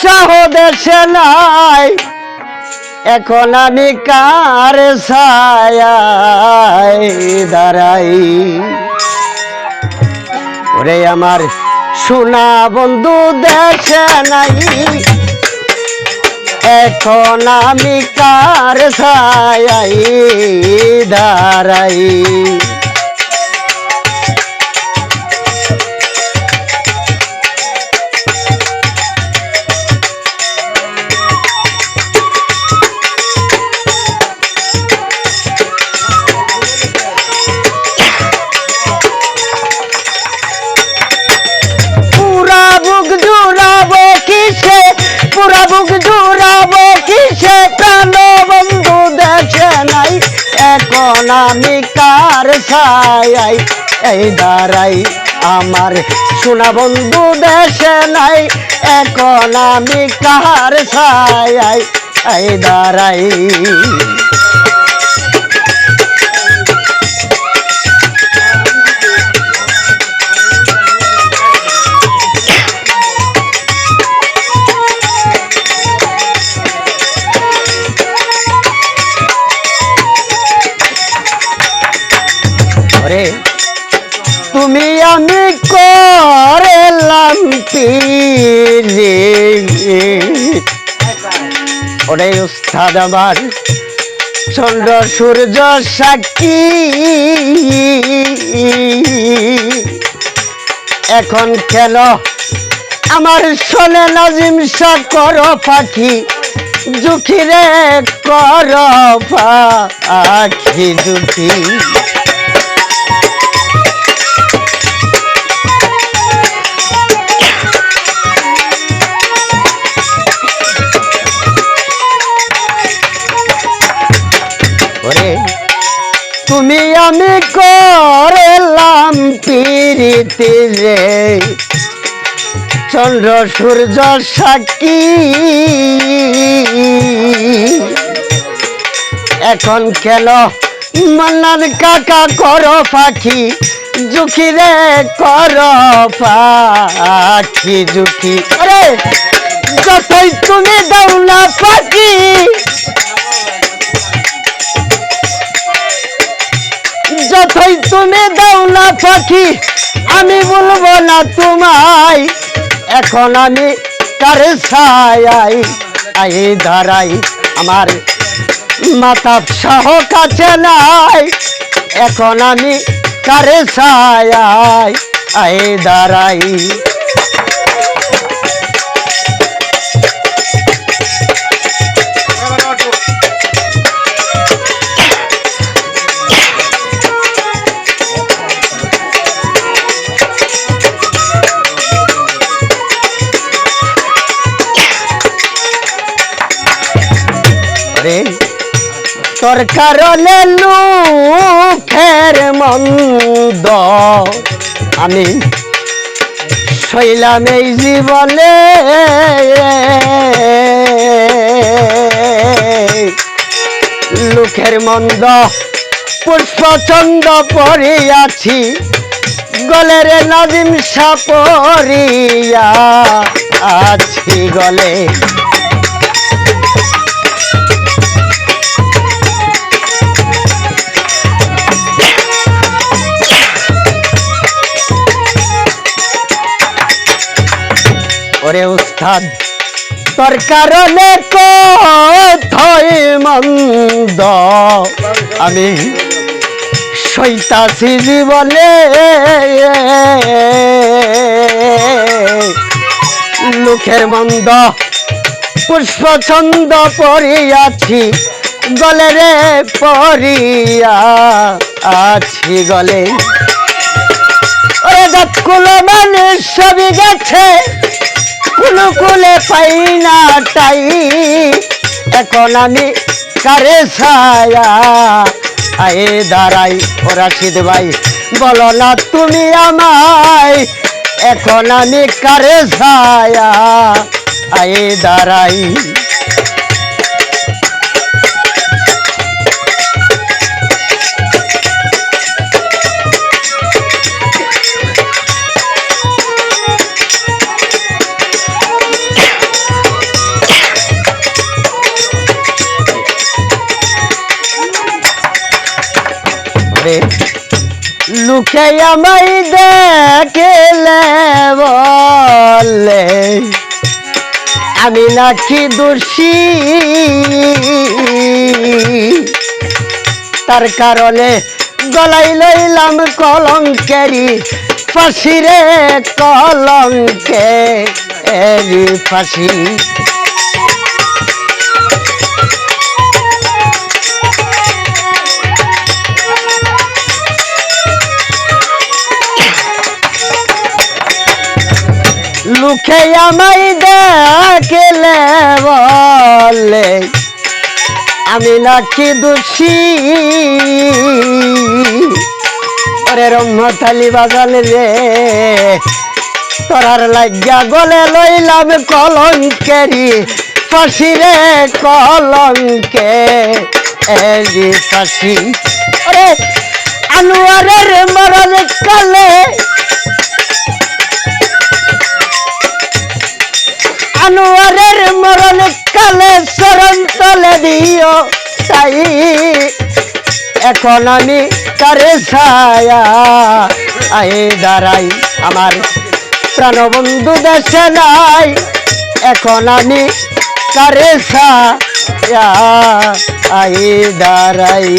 শাহ দেশে নাই, এখন আমি কার ছায়ায় দাঁড়াই। ওরে আমার সোনা বন্ধু দেশে নাই, এখন আমি কার ছায়ায় দাঁড়াই। পুরা বুক জুড়াবো কিসে, পুরা বুক জুড়াবো কিসে, প্রাণ বন্ধু দেশে নাই, এখন আমি কার ছায়ায় এই দাঁড়াই। আমার সোনা বন্ধু দেশে নাই, এখন আমি কার ছায়ায় এই দাঁড়াই। তুমি আমি করলাম পীরে, ওরে উস্তাদ আমার চন্দ্র সূর্য সাক্ষী, এখন কেন আমার শোনে নাজিম শাহ কর পাখি, জুখি রে কর পাখি জুখি। তুমি আমি করলাম প্রীতি রে, চন্দ্র সূর্য সাক্ষী, এখন কেন মান্নান কাকা কর পাখি, জুখি রে কর পাখি জুখি। আরে যতই তুমি দাও না পাখি, যতই তুমি দাও না পাখি, আমি বলবো না তোমায়, এখন আমি কার ছায়ায় আই দাঁড়াই। আমার মাতাব শাহ কাছে নাই, এখন আমি কার ছায়ায় আই দাঁড়াই। তোর কারণে লোকের মন্দ আমি সইলাম এই জীবনে, লোকের মন্দ পুষ্পচন্দ পরিয়াছি, গলের নাজিম শাহ পরিয়া আছি গলে। ওরে উস্তাদ তোর কারণে কোথায় মন্দ আমি সইতাছি জীবনে, লোকের মন্দ পুষ্পছন্দ পরিয়াছি, গলে রে পরিয়া আছি গলে। ওরে গাছগুলো মানুষ সবই গেছে, কুলে পাই না টাই, এখন আমি কারে ছায়া আয়ে দাঁড়াই। ও রাশিদ ভাই বলো না তুমি আমায়, এখন আমি কারে ছায়া আয়ে দাঁড়াই। লোকে আমায় দেখলে বলে আমি নাকি দোষী, তার কারণে গলাই লইলাম কলঙ্কেরি ফাঁসি রে, কলঙ্কেরি ফাঁসি। লোকে আমায় দেখলে বলে আমি নাকি দোষী, ওরে রহমতালি বাজাল রে তোরার লাগিয়া গলে লইলাম কলঙ্কেরি ফাঁসি রে, কলঙ্কেরি ফাঁসি। ওরে আনোয়ারের মরণ কালে, আনোয়ারের মরণ কালে চরণ তলে দিও তাই, এখন আমি কারে ছায়া আই দাঁড়াই, আমার প্রাণবন্ধু দেশে নাই, এখন আমি কারে ছায়া আই দাঁড়াই।